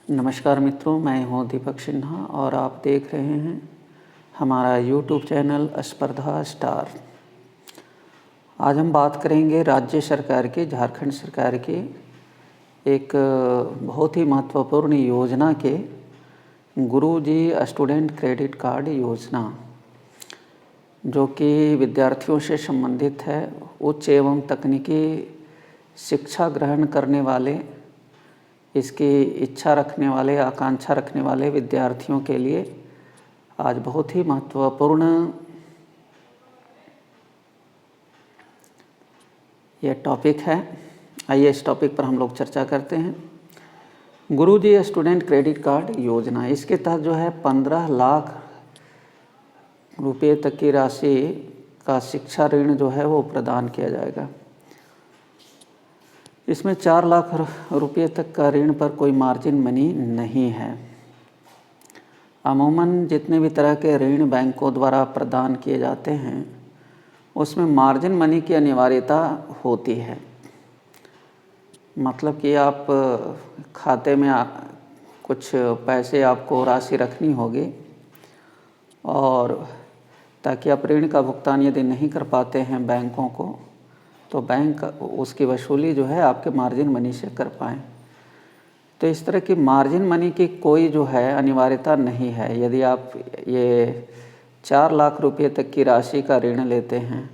नमस्कार मित्रों, मैं हूं दीपक सिन्हा और आप देख रहे हैं हमारा यूट्यूब चैनल स्पर्धा स्टार। आज हम बात करेंगे राज्य सरकार के, झारखंड सरकार के एक बहुत ही महत्वपूर्ण योजना के गुरुजी स्टूडेंट क्रेडिट कार्ड योजना, जो कि विद्यार्थियों से संबंधित है। उच्च एवं तकनीकी शिक्षा ग्रहण करने वाले, इसकी इच्छा रखने वाले, आकांक्षा रखने वाले विद्यार्थियों के लिए आज बहुत ही महत्वपूर्ण यह टॉपिक है। आइए इस टॉपिक पर हम लोग चर्चा करते हैं। गुरुजी स्टूडेंट क्रेडिट कार्ड योजना, इसके तहत जो है 15 लाख रुपये तक की राशि का शिक्षा ऋण जो है वो प्रदान किया जाएगा। इसमें 4 लाख रुपये तक का ऋण पर कोई मार्जिन मनी नहीं है। अमूमन जितने भी तरह के ऋण बैंकों द्वारा प्रदान किए जाते हैं उसमें मार्जिन मनी की अनिवार्यता होती है। मतलब कि आप खाते में कुछ पैसे आपको राशि रखनी होगी, और ताकि आप ऋण का भुगतान यदि नहीं कर पाते हैं बैंकों को, तो बैंक उसकी वसूली जो है आपके मार्जिन मनी से कर पाएँ। तो इस तरह की मार्जिन मनी की कोई जो है अनिवार्यता नहीं है। यदि आप ये 4 लाख रुपये तक की राशि का ऋण लेते हैं,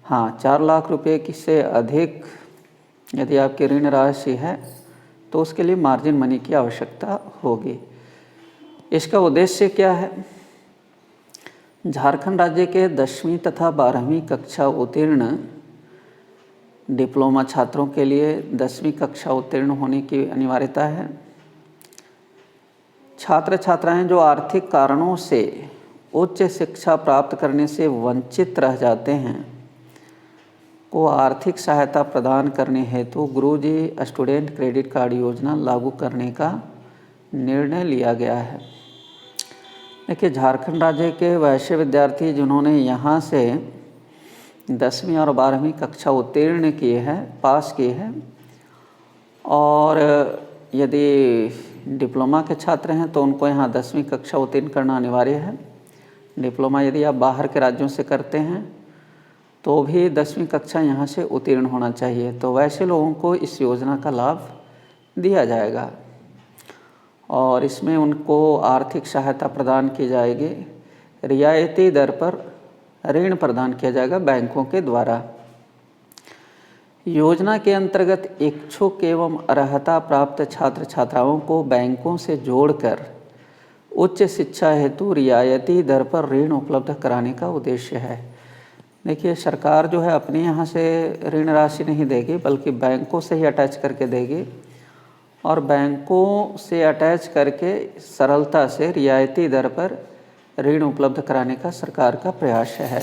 हाँ 4 लाख रुपये की से अधिक यदि आपकी ऋण राशि है तो उसके लिए मार्जिन मनी की आवश्यकता होगी। इसका उद्देश्य क्या है? झारखंड राज्य के 10वीं तथा 12वीं कक्षा उत्तीर्ण डिप्लोमा छात्रों के लिए 10वीं कक्षा उत्तीर्ण होने की अनिवार्यता है। छात्र छात्राएं जो आर्थिक कारणों से उच्च शिक्षा प्राप्त करने से वंचित रह जाते हैं को आर्थिक सहायता प्रदान करने हेतु गुरुजी स्टूडेंट क्रेडिट कार्ड योजना लागू करने का निर्णय लिया गया है। देखिए, झारखंड राज्य के वैसे विद्यार्थी जिन्होंने यहाँ से 10वीं और 12वीं कक्षा उत्तीर्ण किए हैं, पास किए हैं, और यदि डिप्लोमा के छात्र हैं तो उनको यहाँ 10वीं कक्षा उत्तीर्ण करना अनिवार्य है। डिप्लोमा यदि आप बाहर के राज्यों से करते हैं तो भी 10वीं कक्षा यहाँ से उत्तीर्ण होना चाहिए। तो वैसे लोगों को इस योजना का लाभ दिया जाएगा और इसमें उनको आर्थिक सहायता प्रदान की जाएगी। रियायती दर पर ऋण प्रदान किया जाएगा बैंकों के द्वारा। योजना के अंतर्गत इच्छुक एवं अर्हता प्राप्त छात्र छात्राओं को बैंकों से जोड़कर उच्च शिक्षा हेतु रियायती दर पर ऋण उपलब्ध कराने का उद्देश्य है। देखिए, सरकार जो है अपने यहाँ से ऋण राशि नहीं देगी, बल्कि बैंकों से ही अटैच करके देगी, और बैंकों से अटैच करके सरलता से रियायती दर पर ऋण उपलब्ध कराने का सरकार का प्रयास है।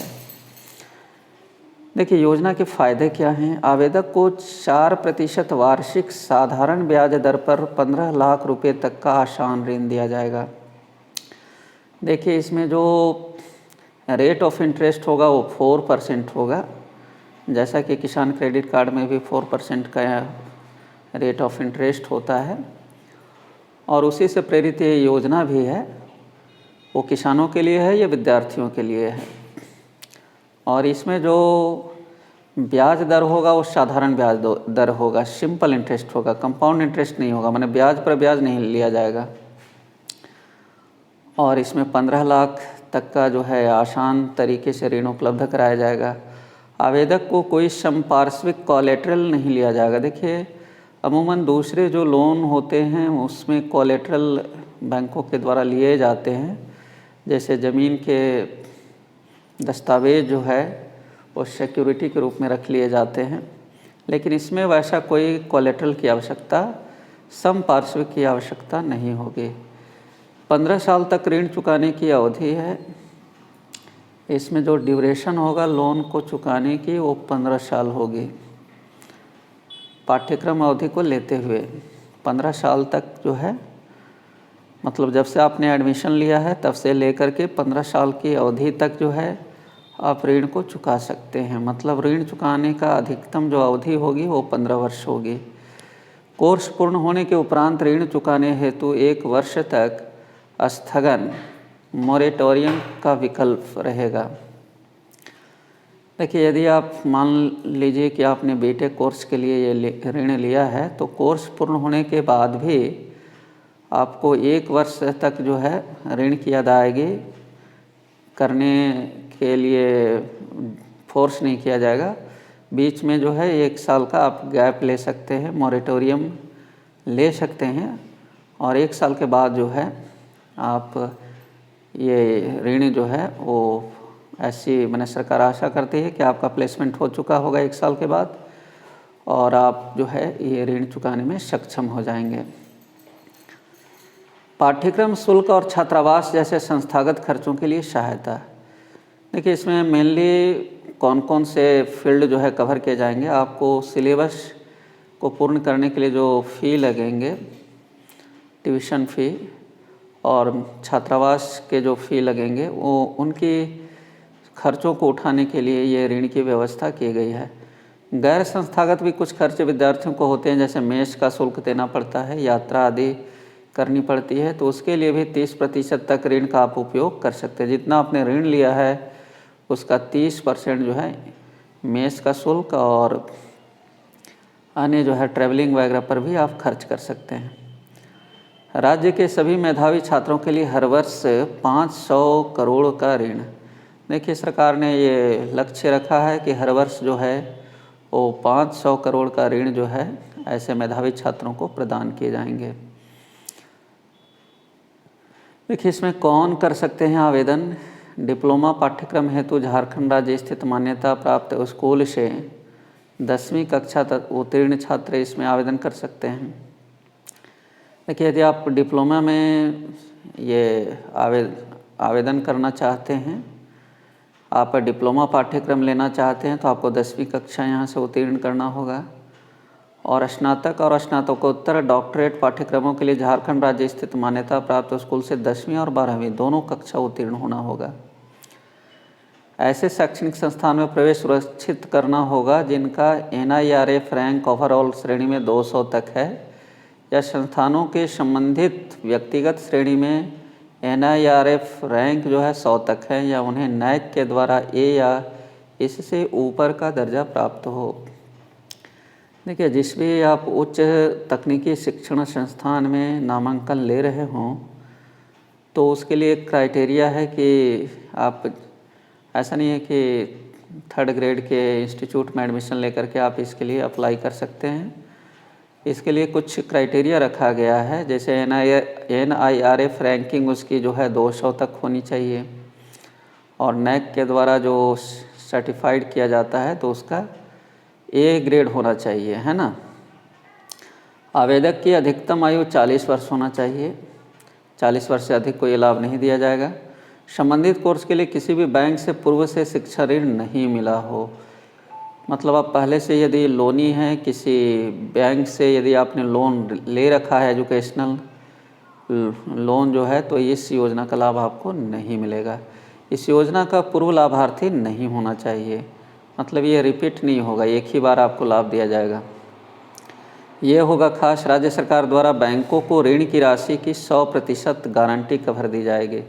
देखिए, योजना के फ़ायदे क्या हैं? आवेदक को 4% वार्षिक साधारण ब्याज दर पर 15 लाख रुपये तक का आसान ऋण दिया जाएगा। देखिए, इसमें जो रेट ऑफ इंटरेस्ट होगा वो 4% होगा, जैसा कि किसान क्रेडिट कार्ड में भी 4% का रेट ऑफ इंटरेस्ट होता है, और उसी से प्रेरित ये योजना भी है। वो किसानों के लिए है या विद्यार्थियों के लिए है। और इसमें जो ब्याज दर होगा वो साधारण ब्याज दर होगा, सिंपल इंटरेस्ट होगा, कंपाउंड इंटरेस्ट नहीं होगा, माने ब्याज पर ब्याज नहीं लिया जाएगा। और इसमें 15 लाख तक का जो है आसान तरीके से ऋण उपलब्ध कराया जाएगा। आवेदक को कोई संपार्श्विक कोलेटरल नहीं लिया जाएगा। देखिए, अमूमन दूसरे जो लोन होते हैं उसमें कोलेटरल बैंकों के द्वारा लिए जाते हैं, जैसे ज़मीन के दस्तावेज जो है वो सिक्योरिटी के रूप में रख लिए जाते हैं, लेकिन इसमें वैसा कोई कोलेटरल की आवश्यकता, संपार्श्विक की आवश्यकता नहीं होगी। 15 साल तक ऋण चुकाने की अवधि है। इसमें जो ड्यूरेशन होगा लोन को चुकाने की वो 15 साल होगी। पाठ्यक्रम अवधि को लेते हुए 15 साल तक जो है, मतलब जब से आपने एडमिशन लिया है तब से लेकर के 15 साल की अवधि तक जो है आप ऋण को चुका सकते हैं। मतलब ऋण चुकाने का अधिकतम जो अवधि होगी वो 15 वर्ष होगी। कोर्स पूर्ण होने के उपरांत ऋण चुकाने हेतु 1 वर्ष तक स्थगन मोरेटोरियम का विकल्प रहेगा। देखिए, यदि आप मान लीजिए कि आपने बीटेक कोर्स के लिए ये ऋण लिया है, तो कोर्स पूर्ण होने के बाद भी आपको 1 वर्ष तक जो है ऋण की अदायगी करने के लिए फोर्स नहीं किया जाएगा। बीच में जो है 1 साल का आप गैप ले सकते हैं, मोरेटोरियम ले सकते हैं, और 1 साल के बाद जो है आप ये ऋण जो है वो ऐसी मैंने सरकार आशा करती है कि आपका प्लेसमेंट हो चुका होगा 1 साल के बाद, और आप जो है ये ऋण चुकाने में सक्षम हो जाएंगे। पाठ्यक्रम शुल्क और छात्रावास जैसे संस्थागत खर्चों के लिए सहायता। देखिए, इसमें मेनली कौन कौन से फील्ड जो है कवर किए जाएंगे। आपको सिलेबस को पूर्ण करने के लिए जो फ़ी लगेंगे, ट्यूशन फ़ी और छात्रावास के जो फ़ी लगेंगे, वो उनकी खर्चों को उठाने के लिए ये ऋण की व्यवस्था की गई है। गैर संस्थागत भी कुछ खर्च विद्यार्थियों को होते हैं, जैसे मेस का शुल्क देना पड़ता है, यात्रा आदि करनी पड़ती है, तो उसके लिए भी 30% तक ऋण का आप उपयोग कर सकते हैं। जितना आपने ऋण लिया है उसका 30% जो है मेस का शुल्क और अन्य जो है ट्रैवलिंग वगैरह पर भी आप खर्च कर सकते हैं। राज्य के सभी मेधावी छात्रों के लिए हर वर्ष 500 करोड़ का ऋण। देखिए, सरकार ने ये लक्ष्य रखा है कि हर वर्ष जो है वो 500 करोड़ का ऋण जो है ऐसे मेधावी छात्रों को प्रदान किए जाएंगे। देखिए, इसमें कौन कर सकते हैं आवेदन। डिप्लोमा पाठ्यक्रम हेतु झारखंड राज्य स्थित मान्यता प्राप्त स्कूल से 10वीं कक्षा तक उत्तीर्ण छात्र इसमें आवेदन कर सकते हैं। देखिए, यदि आप डिप्लोमा में ये आवेदन करना चाहते हैं, आप डिप्लोमा पाठ्यक्रम लेना चाहते हैं, तो आपको 10वीं कक्षा यहाँ से उत्तीर्ण करना होगा, और स्नातक और स्नातकोत्तर डॉक्टरेट पाठ्यक्रमों के लिए झारखंड राज्य स्थित मान्यता प्राप्त स्कूल से 10वीं और 12वीं दोनों कक्षा उत्तीर्ण होना होगा। ऐसे शैक्षणिक संस्थान में प्रवेश सुरक्षित करना होगा जिनका NIRF रैंक ओवरऑल श्रेणी में 200 तक है, या संस्थानों के संबंधित व्यक्तिगत श्रेणी में NIRF रैंक जो है 100 तक है, या उन्हें NAAC के द्वारा A या इससे ऊपर का दर्जा प्राप्त हो। देखिए, जिस भी आप उच्च तकनीकी शिक्षण संस्थान में नामांकन ले रहे हों, तो उसके लिए एक क्राइटेरिया है कि आप, ऐसा नहीं है कि 3rd ग्रेड के इंस्टीट्यूट में एडमिशन लेकर के आप इसके लिए अप्लाई कर सकते हैं। इसके लिए कुछ क्राइटेरिया रखा गया है, जैसे NIRF रैंकिंग उसकी जो है 200 तक होनी चाहिए, और NAAC के द्वारा जो सर्टिफाइड किया जाता है तो उसका A ग्रेड होना चाहिए, है ना। आवेदक की अधिकतम आयु 40 वर्ष होना चाहिए, 40 वर्ष से अधिक को ये लाभ नहीं दिया जाएगा। संबंधित कोर्स के लिए किसी भी बैंक से पूर्व से शिक्षा ऋण नहीं मिला हो। मतलब आप पहले से यदि लोनी हैं, किसी बैंक से यदि आपने लोन ले रखा है, एजुकेशनल लोन जो है, तो इस योजना का लाभ आपको नहीं मिलेगा। इस योजना का पूर्व लाभार्थी नहीं होना चाहिए, मतलब ये रिपीट नहीं होगा, एक ही बार आपको लाभ दिया जाएगा। ये होगा खास, राज्य सरकार द्वारा बैंकों को ऋण की राशि की 100% गारंटी कवर दी जाएगी।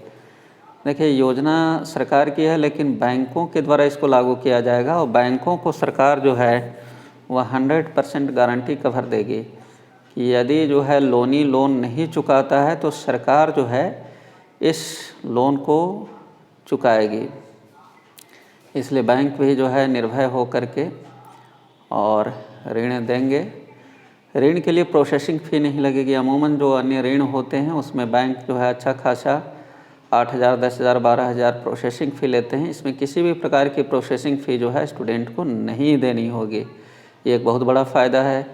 देखिए, योजना सरकार की है, लेकिन बैंकों के द्वारा इसको लागू किया जाएगा, और बैंकों को सरकार जो है वह 100% गारंटी कवर देगी कि यदि जो है लोनी लोन नहीं चुकाता है तो सरकार जो है इस लोन को चुकाएगी। इसलिए बैंक भी जो है निर्भय हो करके और ऋण देंगे। ऋण के लिए प्रोसेसिंग फ़ी नहीं लगेगी। अमूमन जो अन्य ऋण होते हैं उसमें बैंक जो है अच्छा खासा 8,000, 10,000, 12,000 प्रोसेसिंग फ़ी लेते हैं। इसमें किसी भी प्रकार की प्रोसेसिंग फ़ी जो है स्टूडेंट को नहीं देनी होगी, ये एक बहुत बड़ा फ़ायदा है।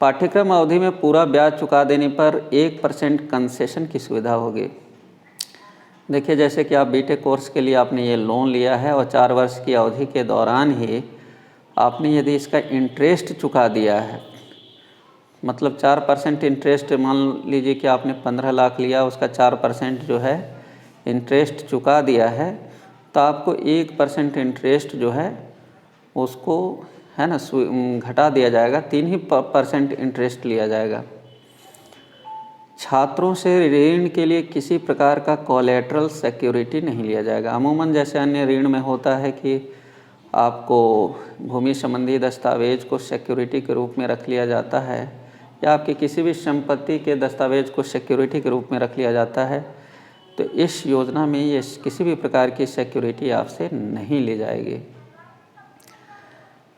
पाठ्यक्रम अवधि में पूरा ब्याज चुका देने पर 1% कंसेशन की सुविधा होगी। देखिए, जैसे कि आप बीटेक कोर्स के लिए आपने ये लोन लिया है और 4 वर्ष की अवधि के दौरान ही आपने यदि इसका इंटरेस्ट चुका दिया है, मतलब 4% इंटरेस्ट, मान लीजिए कि आपने 15 लाख लिया, उसका 4% जो है इंटरेस्ट चुका दिया है, तो आपको 1% इंटरेस्ट जो है उसको है ना घटा दिया जाएगा, 3% इंटरेस्ट लिया जाएगा। छात्रों से ऋण के लिए किसी प्रकार का कोलेटरल सिक्योरिटी नहीं लिया जाएगा। अमूमन जैसे अन्य ऋण में होता है कि आपको भूमि संबंधी दस्तावेज को सिक्योरिटी के रूप में रख लिया जाता है, या आपकी किसी भी संपत्ति के दस्तावेज को सिक्योरिटी के रूप में रख लिया जाता है, तो इस योजना में ये किसी भी प्रकार की सिक्योरिटी आपसे नहीं ली जाएगी।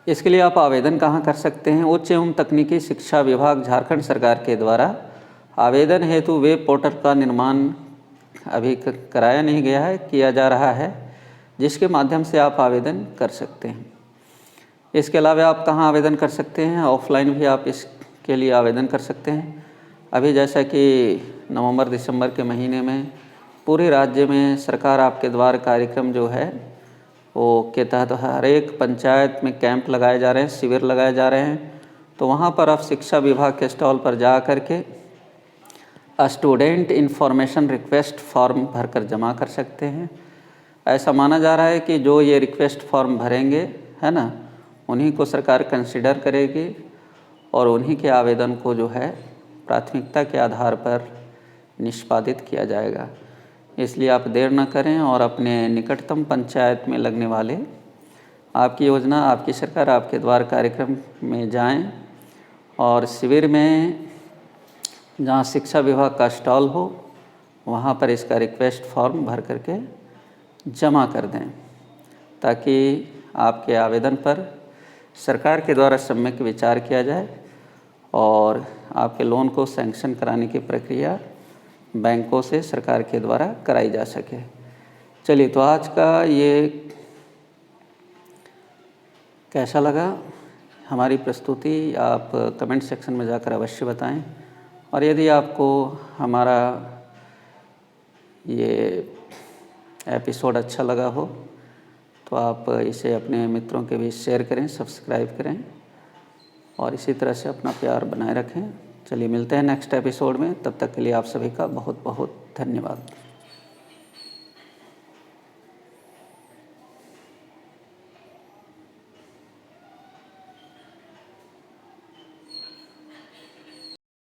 इसके लिए आप आवेदन कहाँ कर सकते हैं? उच्च एवं तकनीकी शिक्षा विभाग झारखंड सरकार के द्वारा आवेदन हेतु वेब पोर्टल का निर्माण अभी कराया नहीं गया है, किया जा रहा है, जिसके माध्यम से आप आवेदन कर सकते हैं। इसके अलावा आप कहाँ आवेदन कर सकते हैं? ऑफलाइन भी आप इसके लिए आवेदन कर सकते हैं। अभी जैसा कि नवंबर दिसंबर के महीने में पूरे राज्य में सरकार आपके द्वार कार्यक्रम जो है वो के तहत हर एक पंचायत में कैंप लगाए जा रहे हैं, शिविर लगाए जा रहे हैं। तो वहाँ पर आप शिक्षा विभाग के स्टॉल पर जा कर के स्टूडेंट इन्फॉर्मेशन रिक्वेस्ट फॉर्म भरकर जमा कर सकते हैं। ऐसा माना जा रहा है कि जो ये रिक्वेस्ट फॉर्म भरेंगे, है ना, उन्हीं को सरकार कंसिडर करेगी और उन्हीं के आवेदन को जो है प्राथमिकता के आधार पर निष्पादित किया जाएगा। इसलिए आप देर न करें और अपने निकटतम पंचायत में लगने वाले आपकी योजना आपकी सरकार आपके द्वार कार्यक्रम में जाएं और शिविर में जहाँ शिक्षा विभाग का स्टॉल हो वहाँ पर इसका रिक्वेस्ट फॉर्म भर करके जमा कर दें, ताकि आपके आवेदन पर सरकार के द्वारा सम्यक विचार किया जाए और आपके लोन को सैंक्शन कराने की प्रक्रिया बैंकों से सरकार के द्वारा कराई जा सके। चलिए, तो आज का ये कैसा लगा हमारी प्रस्तुति, आप कमेंट सेक्शन में जाकर अवश्य बताएं। और यदि आपको हमारा ये एपिसोड अच्छा लगा हो तो आप इसे अपने मित्रों के बीच शेयर करें, सब्सक्राइब करें और इसी तरह से अपना प्यार बनाए रखें। चलिए, मिलते हैं नेक्स्ट एपिसोड में। तब तक के लिए आप सभी का बहुत बहुत धन्यवाद।